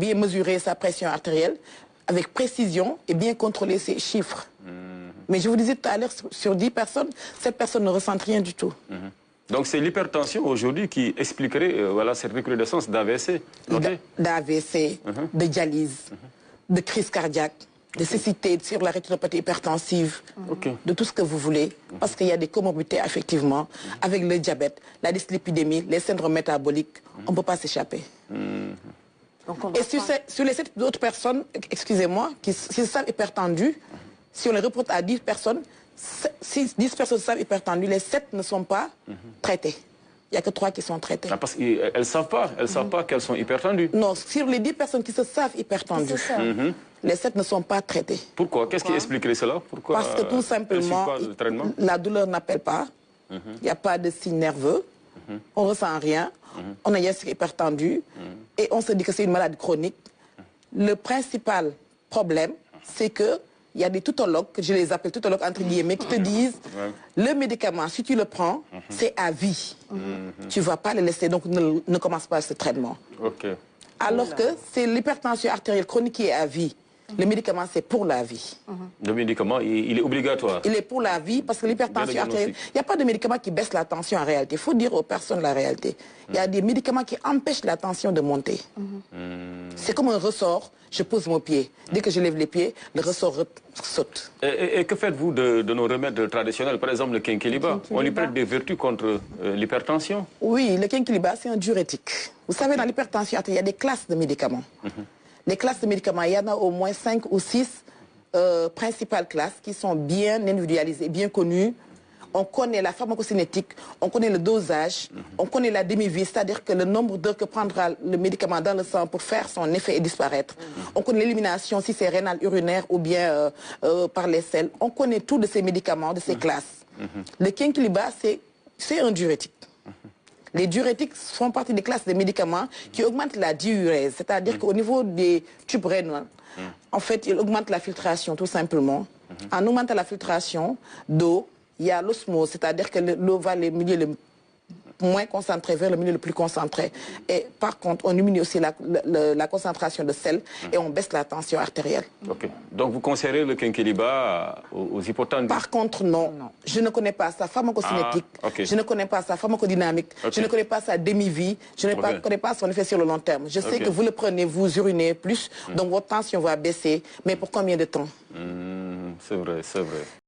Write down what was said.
bien mesurer sa pression artérielle avec précision et bien contrôler ses chiffres. Mais je vous disais tout à l'heure, sur 10 personnes, 7 personnes ne ressentent rien du tout. Donc c'est l'hypertension aujourd'hui qui expliquerait voilà, cette recrudescence d'AVC, d'AVC, de dialyse, de crise cardiaque, de cécité sur la rétinopathie hypertensive, de tout ce que vous voulez, parce qu'il y a des comorbidités effectivement, avec le diabète, la dyslipidémie, les syndromes métaboliques, on ne peut pas s'échapper. Et sur les 7 autres personnes, excusez-moi, qui se savent hypertendues, si on les reporte à 10 personnes, si 10 personnes se savent hypertendues, les 7 ne sont pas traitées. Il n'y a que 3 qui sont traitées. Ah, parce qu'elles ne savent pas qu'elles sont hypertendues. Non, sur les 10 personnes qui se savent hypertendues, les 7 ne sont pas traitées. Pourquoi? Qu'est-ce qui expliquerait cela? Pourquoi Parce que tout simplement, la douleur n'appelle pas, il n'y a pas de signe nerveux, on ne ressent rien, on est hypertendu et on se dit que c'est une maladie chronique. Le principal problème, c'est que il y a des toutologues, je les appelle toutologues entre guillemets, qui te disent le médicament, si tu le prends, c'est à vie. Tu ne vas pas le laisser, donc ne commence pas ce traitement. Alors que c'est l'hypertension artérielle chronique qui est à vie. Le médicament, c'est pour la vie. Le médicament, il est obligatoire. Il est pour la vie parce que l'hypertension artérielle... Il n'y a pas de médicament qui baisse la tension en réalité. Il faut dire aux personnes la réalité. Il y a des médicaments qui empêchent la tension de monter. C'est comme un ressort. Je pose mon pied. Dès que je lève les pieds, le ressort saute. Et que faites-vous de nos remèdes traditionnels? Par exemple, le quinquilibre. On lui prête des vertus contre l'hypertension? Oui, le quinquilibre, c'est un diurétique. Vous savez, dans l'hypertension artérielle, il y a des classes de médicaments. Les classes de médicaments, il y en a au moins 5 ou 6 principales classes qui sont bien individualisées, bien connues. On connaît la pharmacocinétique, on connaît le dosage, on connaît la demi-vie, c'est-à-dire que le nombre d'heures que prendra le médicament dans le sang pour faire son effet et disparaître. On connaît l'élimination, si c'est rénal, urinaire ou bien par les selles. On connaît tout de ces médicaments, de ces classes. Le quinquilibre, c'est un diurétique. Les diurétiques font partie des classes de médicaments qui augmentent la diurèse, c'est-à-dire qu'au niveau des tubes rénaux, en fait, ils augmentent la filtration tout simplement. En augmentant la filtration d'eau, il y a l'osmose, c'est-à-dire que l'eau va le milieu le moins concentré vers le milieu le plus concentré. Et par contre, on diminue aussi la concentration de sel et on baisse la tension artérielle. Donc vous conseillez le quinquilibre aux hypotendus? Par contre, non. Je ne connais pas sa pharmacocinétique, je ne connais pas sa pharmacodynamique, je ne connais pas sa demi-vie, je ne connais pas son effet sur le long terme. Je sais que vous le prenez, vous urinez plus, donc votre tension va baisser. Mais pour combien de temps? C'est vrai, c'est vrai.